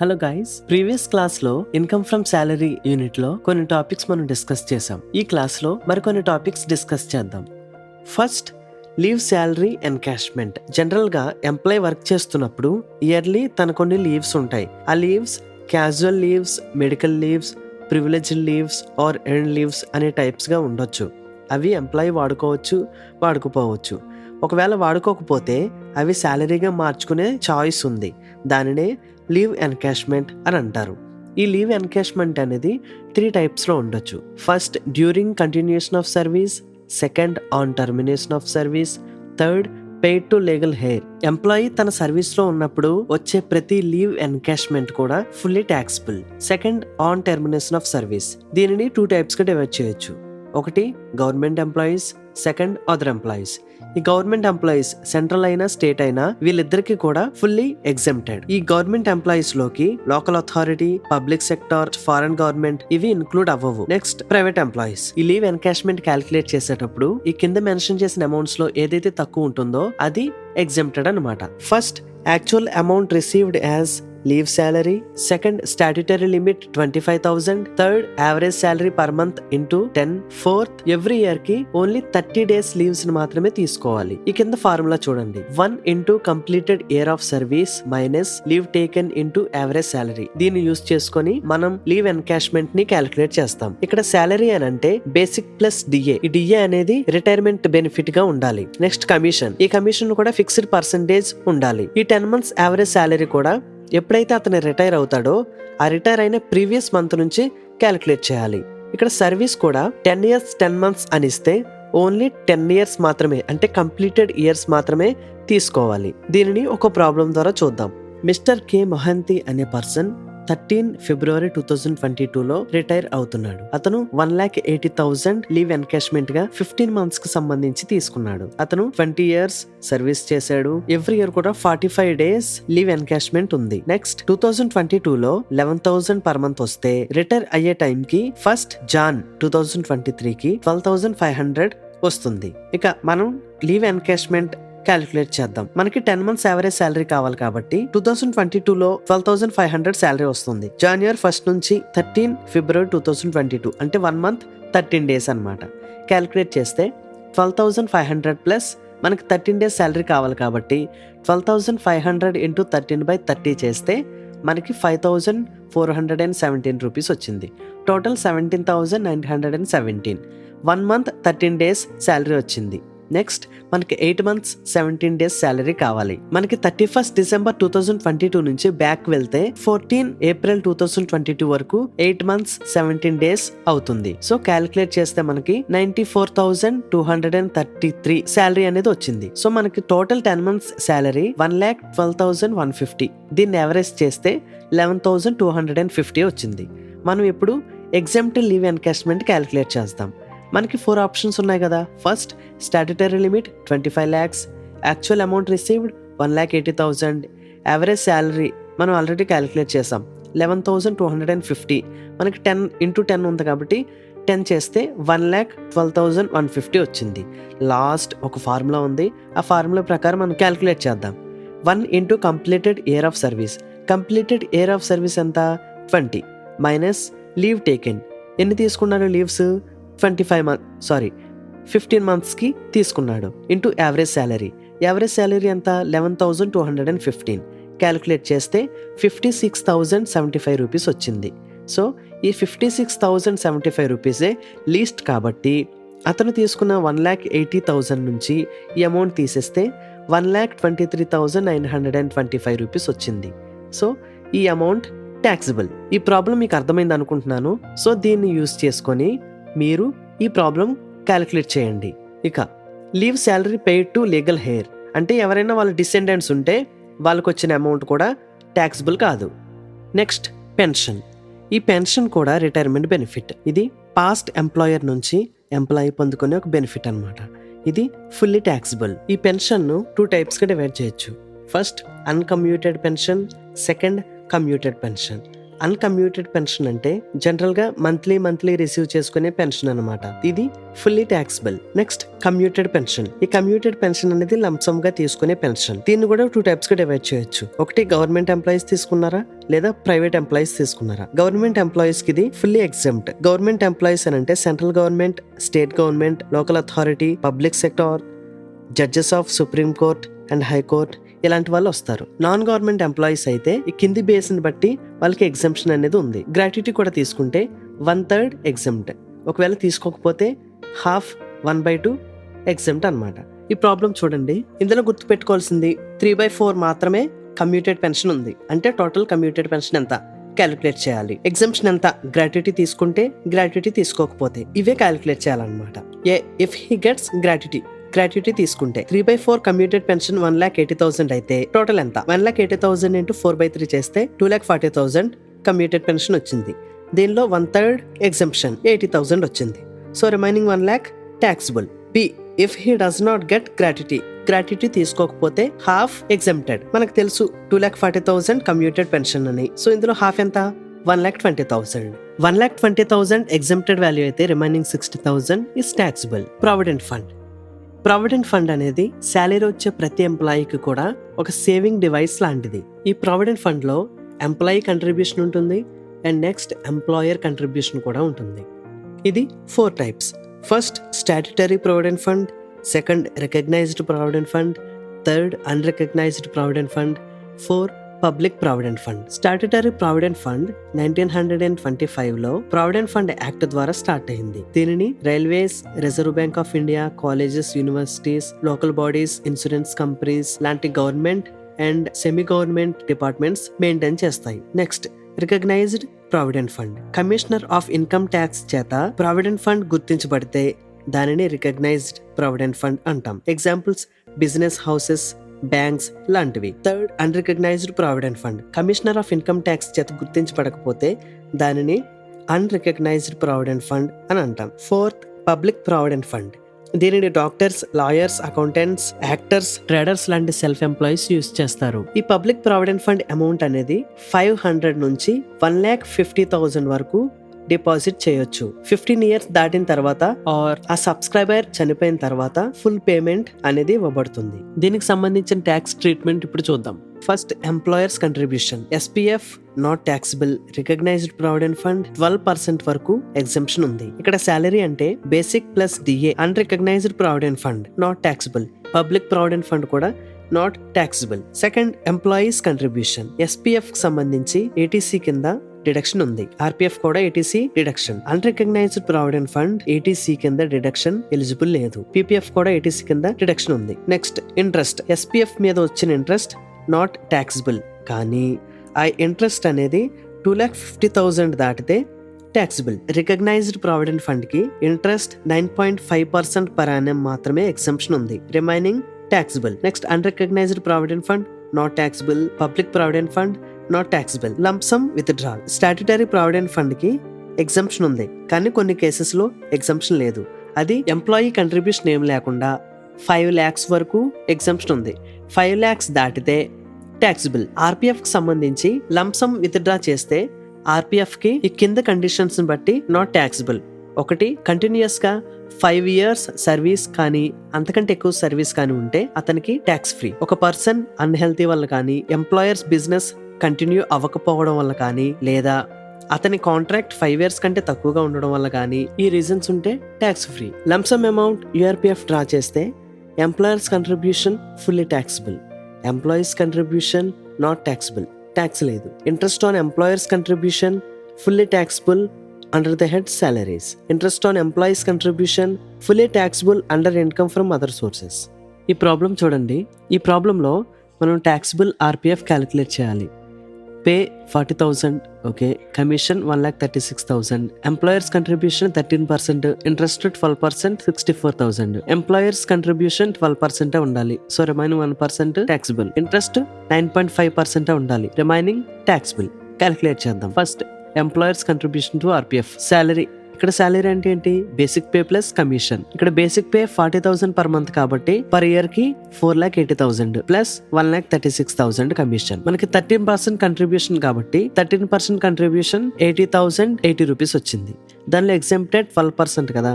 Hello guys, previous class లో income from salary unit లో కొన్ని టాపిక్స్ మనం డిస్కస్ చేసాం. ఈ క్లాస్ లో మరికొన్ని టాపిక్స్ డిస్కస్ చేద్దాం. First, leave salary encashment. General గా ఎంప్లాయ్ వర్క్ చేస్తున్నప్పుడు ఇయర్లీ తన కొన్ని లీవ్స్ ఉంటాయి. ఆ leaves casual leaves, medical leaves, privileged leaves or earn leaves అనే టైప్స్ గా ఉండొచ్చు. అవి ఎంప్లాయ్ వాడుకోవచ్చు, వాడుకోపోవచ్చు. ఒకవేళ వాడుకోకపోతే అవి శాలరీగా మార్చుకునే చాయిస్ ఉంది. దానినే లీవ్ ఎన్కాష్మెంట్ అని అంటారు. ఈ లీవ్ ఎన్కాష్మెంట్ అనేది 3 టైప్స్లో ఉండొచ్చు. First, during continuation of service. Second, on termination of service. Third, paid to legal heir. Employee తన సర్వీస్లో ఉన్నప్పుడు వచ్చే ప్రతి లీవ్ ఎన్కాష్మెంట్ కూడా fully taxable. Second, on termination of service. దీనిని 2 టైప్స్గా డివైడ్ చేయొచ్చు. ఒకటి government employees, second other employees. ఈ గవర్నమెంట్ ఎంప్లాయీస్ సెంట్రల్ అయినా స్టేట్ అయినా వీళ్ళిద్దరికి కూడా ఫుల్లీ ఎగ్జెంప్టెడ్. ఈ గవర్నమెంట్ ఎంప్లాయీస్ లోకి local authority, public sector, foreign government ఇవి ఇన్క్లూడ్ అవ్వవు. Next, private employees. ఈ లీవ్ ఎన్కాష్మెంట్ క్యాలిక్యులేట్ చేసేటప్పుడు ఈ కింద మెన్షన్ చేసిన అమౌంట్స్ లో ఏదైతే తక్కువ ఉంటుందో అది ఎగ్జెంప్టెడ్ అన్నమాట. First, actual amount received as leave salary. Second, statutory limit 25,000. Third, average salary per month into 10. Fourth, every year కి ఓన్లీ 30 days లీవ్స్ ని మాత్రమే తీసుకోవాలి. ఈ కింద ఫార్ములా చూడండి. 1 into completed year of service minus leave taken into average salary. దీన్ని use చేసుకొని మనం లీవ్ ఎన్కాష్మెంట్ ని క్యాలిక్యులేట్ చేస్తాం. ఇక్కడ శాలరీ అని అంటే బేసిక్ ప్లస్ డిఏ. ఈ డిఏ అనేది రిటైర్మెంట్ బెనిఫిట్ గా ఉండాలి. Next, commission. ఈ కమిషన్ కూడా ఫిక్స్డ్ పర్సెంటేజ్ ఉండాలి. ఈ 10 months యావరేజ్ శాలరీ కూడా ఎప్పుడైతే అతను రిటైర్ అవుతాడో ఆ రిటైర్ అయిన ప్రీవియస్ మంత్ నుంచి క్యాలిక్యులేట్ చేయాలి. ఇక్కడ సర్వీస్ కూడా 10 years 10 months అని ఇస్తే ఓన్లీ 10 years మాత్రమే, అంటే కంప్లీటెడ్ ఇయర్స్ మాత్రమే తీసుకోవాలి. దీనిని ఒక ప్రాబ్లం ద్వారా చూద్దాం. మిస్టర్ కే మొహంతి అనే పర్సన్ 13 February 2022లో రిటైర్ అవుతున్నాడు. అతను 1,80,000 లీవ్ ఎన్కాష్మెంట్ గా 15 months కి సంబంధించి తీసుకున్నాడు. అతను 20 years సర్వీస్ చేశాడు. ఎవ్రీ ఇయర్ కూడా 45 days లీవ్ ఎన్కాష్మెంట్ ఉంది. నెక్స్ట్, 2022లో 11,000 per month వస్తే రిటైర్ అయ్యే టైం కి 1st Jan 2023కి 12,500 వస్తుంది. ఇక మనం లీవ్ ఎన్కాష్మెంట్ క్యాలిక్యులేట్ చేద్దాం. మనకి 10 months యావరేజ్ శాలరీ కావాలి కాబట్టి 2022లో 12,500 శాలరీ వస్తుంది. January 1st నుంచి 13 February 2022 అంటే 1 month 13 days అన్నమాట. క్యాలిక్యులేట్ చేస్తే 12,500 ప్లస్ మనకి 13 days శాలరీ కావాలి కాబట్టి 12,500 ఇంటూ 13/30 చేస్తే మనకి 5,417 రూపీస్ వచ్చింది. టోటల్ 17,917. 1 month 13 days శాలరీ వచ్చింది. నెక్స్ట్, మనకి 8 months 17 days శాలరీ కావాలి. మనకి 31st December 2022 నుంచి బ్యాక్ వెళ్తే 14 April 2022 వరకు 8 months 17 days అవుతుంది. సో క్యాలిక్యులేట్ చేస్తే మనకి 94,233 శాలరీ అనేది వచ్చింది. సో మనకి టోటల్ 10 months శాలరీ 1,12,150. దీన్ని యావరేజ్ చేస్తే 11,250 వచ్చింది. మనం ఇప్పుడు ఎగ్జెంప్టెడ్ లీవ్ ఎన్కాష్మెంట్ క్యాలిక్యులేట్ చేస్తాం. మనకి 4 ఆప్షన్స్ ఉన్నాయి కదా. First, statutory limit 25 lakhs, actual amount received 1,80,000, average salary మనం ఆల్రెడీ క్యాలిక్యులేట్ చేసాం 11,250. మనకి 10 into 10 ఉంది కాబట్టి 10 చేస్తే 1,12,150 వచ్చింది. లాస్ట్ ఒక ఫార్ములా ఉంది. ఆ ఫార్ములా ప్రకారం మనం క్యాలిక్యులేట్ చేద్దాం. 1 into completed year of service. Completed year of service ఎంత? 20 మైనస్ లీవ్ టేకెన్. ఎన్ని తీసుకున్నాడు లీవ్స్? 15 months కి తీసుకున్నాడు. Into average salary. Average salary ఎంత? 11,215. క్యాలిక్యులేట్ చేస్తే 56,075 రూపీస్ వచ్చింది. సో ఈ 56,075 రూపీసే లీస్ట్ కాబట్టి అతను తీసుకున్న 1,80,000 నుంచి ఈ అమౌంట్ తీసేస్తే 1,23,925 రూపీస్ వచ్చింది. సో ఈ అమౌంట్ ట్యాక్సిబుల్. ఈ ప్రాబ్లం మీకు అర్థమైంది అనుకుంటున్నాను. సో దీన్ని యూజ్ చేసుకొని మీరు ఈ ప్రాబ్లం క్యాలిక్యులేట్ చేయండి. ఇక leave salary paid to legal heir అంటే ఎవరైనా వాళ్ళ డిసెండెంట్స్ ఉంటే వాళ్ళకు వచ్చిన అమౌంట్ కూడా ట్యాక్సిబుల్ కాదు. Next, pension. ఈ పెన్షన్ కూడా రిటైర్మెంట్ బెనిఫిట్. ఇది పాస్ట్ ఎంప్లాయర్ నుంచి ఎంప్లాయీ పొందుకునే ఒక బెనిఫిట్ అన్నమాట. ఇది ఫుల్లీ ట్యాక్సిబుల్. ఈ పెన్షన్ను 2 టైప్స్గా డివైడ్ చేయొచ్చు. First, uncommuted pension. Second, commuted pension. Uncommuted pension అంటే జనరల్ గా మంత్లీ రిసీవ్ చేసుకునే పెన్షన్ అన్నమాట. ఇది fully taxable. Next commuted pension. ఈ కమ్యూటెడ్ పెన్షన్ అనేది లంసమ్ గా తీసుకునే పెన్షన్. దీన్ని కూడా 2 టైప్స్ గా డివైడ్ చేయొచ్చు. ఒకటి గవర్నమెంట్ ఎంప్లాయీస్ తీసుకున్నారా లేదా ప్రైవేట్ ఎంప్లాయీస్ తీసుకున్నారా. గవర్నమెంట్ ఎంప్లాయీస్ కి ఇది ఫుల్లీ ఎగ్జామ్ట్. గవర్నమెంట్ ఎంప్లాయీస్ అని అంటే central government, state government, local authority, public sector, judges of supreme court and high court ఇలాంటి వాళ్ళు వస్తారు. నాన్ గవర్నమెంట్ ఎంప్లాయీస్ అయితే ఈ కింది బేస్ ని బట్టి వాళ్ళకి ఎగ్జంప్షన్ అనేది ఉంది. గ్రాట్యుటీ కూడా తీసుకుంటే 1/3 ఎగ్జంప్ట్, ఒకవేళ తీసుకోకపోతే హాఫ్ 1/2 ఎగ్జంప్ట్ అన్నమాట. ఈ ప్రాబ్లం చూడండి, ఇందులో గుర్తుపెట్టుకోవాల్సింది 3/4 మాత్రమే కమ్యూటెడ్ పెన్షన్ ఉంది. అంటే టోటల్ కమ్యూటెడ్ పెన్షన్ ఎంత క్యాలిక్యులేట్ చేయాలి. ఎగ్జంప్షన్ ఎంత గ్రాట్యుటీ తీసుకుంటే, గ్రాట్యుటీ తీసుకోకపోతే, ఇవే క్యాలిక్యులేట్ చేయాలన్నమాట. ఇఫ్ హీ గెట్స్ గ్రాట్యుటీ తీసుకుంటే 3/4 కమ్యూటెడ్ పెన్షన్ 1,80,000 అయితే టోటల్ ఎంత 1,80,000 into 4/3 చేస్తే 2,40,000 కమ్యూటెడ్ పెన్షన్ వచ్చింది. దీనిలో 1/3 ఎగ్జంప్షన్ 80,000 వచ్చింది. So remaining 1 lakh taxable. B if he does not get gratuity తీసుకోకపోతే హాఫ్ ఎగ్జంప్టెడ్. మనకు తెలుసు 2,40,000 కమ్యూటెడ్ పెన్షన్ అని. సో ఇందులో హాఫ్ ఎంత 1,20,000. 1,20,000 ఎగ్జంప్టెడ్ వాల్యూ అయితే remaining 60,000 is taxable. Provident fund అనేది శాలరీ వచ్చే ప్రతి ఎంప్లాయీకి కూడా ఒక సేవింగ్ డివైస్ లాంటిది. ఈ ప్రావిడెంట్ ఫండ్ లో ఎంప్లాయీ కంట్రిబ్యూషన్ ఉంటుంది అండ్ నెక్స్ట్ ఎంప్లాయర్ కంట్రిబ్యూషన్ కూడా ఉంటుంది. ఇది 4 types. First statutory provident fund, second recognised provident fund, third unrecognised provident fund, 4 public provident fund. Statutory provident fund 1925 లో ప్రావిడెంట్ ఫండ్ యాక్ట్ ద్వారా start అయింది. దీనిని railways, reserve bank of India, colleges, universities, local bodies, insurance companies లాంటి government and semi government departments maintain చేస్తాయి. Next recognised provident fund. Commissioner of income tax చేత provident fund గుర్తించబడితే దానిని recognised provident fund అంటాం. Examples business houses, banks లాంటివి. Third unrecognised provident fund. Commissioner of income tax చేత గుర్తించబడకపోతే దానిని unrecognised provident fund అని అంటాం. Fourth public provident fund. దీనిని doctors, lawyers, accountants, actors, traders లాంటి సెల్ఫ్ ఎంప్లాయీస్ యూజ్ చేస్తారు. ఈ పబ్లిక్ ప్రావిడెంట్ ఫండ్ అమౌంట్ అనేది 500 నుంచి 1,50,000 వరకు డిపాజిట్ చేయొచ్చు. 15 years దాటిన తర్వాత ఆర్ ఆ సబ్స్క్రైబర్ చనిపోయిన తర్వాత ఫుల్ పేమెంట్ అనేది ఇవ్వబడుతుంది. దీనికి సంబంధించిన ట్యాక్స్ ట్రీట్మెంట్ ఇప్పుడు చూద్దాం. First employer's contribution. SPF not taxable. Recognised provident fund 12% వరకు ఎగ్జంప్షన్ ఉంది. ఇక్కడ సాలరీ అంటే basic plus DA. Unrecognised provident fund not taxable. Public provident fund కూడా not taxable. Second employee's contribution. SPF కి సంబంధించి ఏటీసీ కింద డిడక్షన్ ఉంది. ఆర్పిఎఫ్ కూడా eighty C deduction. Unrecognised provident fund eighty C కింద డిడక్షన్ ఎలిజిబుల్ లేదు. పీపీఎఫ్ కూడా ఏటీసీ కింద డిడక్షన్ ఉంది. Next interest. ఎస్పీఎఫ్ మీద వచ్చిన ఇంట్రెస్ట్ నాట్ ట్యాక్సిబుల్, కానీ ఆ ఇంట్రెస్ట్ అనేది 2,50,000 దాటితే ట్యాక్సిబుల్. రికగ్నైజ్డ్ ప్రావిడెంట్ ఫండ్ కి ఇంట్రెస్ట్ 9.5% per annum మాత్రమే ఎగ్జంప్షన్ ఉంది. Remaining taxable. Next unrecognised provident fund not taxable. Public provident fund not taxable. Lump sum withdrawal. Statutory provident fund కి ఎగ్జంప్షన్ ఉంది, కానీ కొన్ని కేసెస్ లో ఎగ్జంప్షన్ లేదు. అది ఎంప్లాయీ కంట్రిబ్యూషన్ ఏం లేకుండా 5 lakhs వరకు ఎగ్జంప్షన్ ఉంది. 5 lakhs దాటితే ట్యాక్సిబుల్. ఆర్పిఎఫ్ కి సంబంధించి లంసమ్ విత్డ్రా చేస్తే ఆర్పిఎఫ్ కి ఈ కింద కండిషన్స్ బట్టి నాట్ ట్యాక్సిబుల్. ఒకటి, కంటిన్యూస్ గా 5 years సర్వీస్ కానీ అంతకంటే ఎక్కువ సర్వీస్ కానీ ఉంటే అతనికి ట్యాక్స్ ఫ్రీ. ఒక పర్సన్ అన్హెల్తీ వల్ల కానీ, ఎంప్లాయర్స్ బిజినెస్ కంటిన్యూ అవ్వకపోవడం వల్ల కానీ, లేదా అతని కాంట్రాక్ట్ 5 years కంటే తక్కువగా ఉండడం వల్ల కానీ ఈ రీజన్స్ ఉంటే tax free. Lump sum amount URPF draw చేస్తే employer's contribution fully taxable. Employees' contribution not taxable, tax లేదు. Interest on employer's contribution fully taxable under the head salaries. Interest on employees' contribution fully taxable under income from other sources. ఈ problem చూడండి. ఈ ప్రాబ్లంలో మనం taxable RPF calculate చేయాలి. Pay 40,000, okay. Commission 1,36,000. Employer's contribution 13%, interest 12%, 64,000. Employer's contribution 12% ఉండాలి. So remaining 1% taxable. Interest 9.5% ఉండాలి. Remaining taxable. Calculate చేద్దాం. First employer's contribution to RPF. Salary ఇక్కడ శాలరీ అంటే ఏంటి? Basic pay plus commission. ఇక్కడ బేసిక్ పే 40,000 పర్ మంత్ కాబట్టి per year కి 4,80,000 plus 1,36,000 commission. మనకి 13% కంట్రిబ్యూషన్ కాబట్టి 13% కంట్రిబ్యూషన్ 80,080 రూపీస్ వచ్చింది. దానిలో ఎగ్జామ్టెడ్ 12% కదా,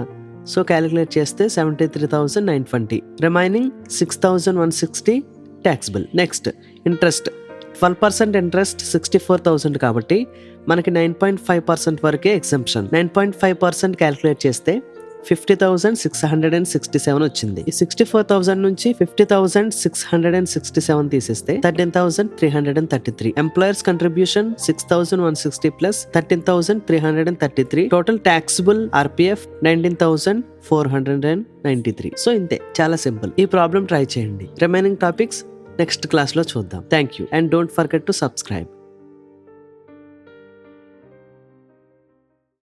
సో క్యాలిక్యులేట్ చేస్తే 73,920. Remaining 6,160 taxable. Next interest. 12% interest 64,000 కాబట్టి మనకి 9.5% వరకే ఎగ్జంప్షన్. 9.5% క్యాలిక్యులేట్ చేస్తే 50,667 వచ్చింది. ఈ 64,000 నుంచి 50,667 తీసేస్తే 13,333. Employers contribution 6,160 plus 13,333. Total taxable RPF 19,493. So ఇంతే, చాలా సింపుల్. ఈ ప్రాబ్లం ట్రై చేయండి. రిమైనింగ్ టాపిక్స్ నెక్స్ట్ క్లాస్ లో చూద్దాం. Thank you and don't forget to subscribe.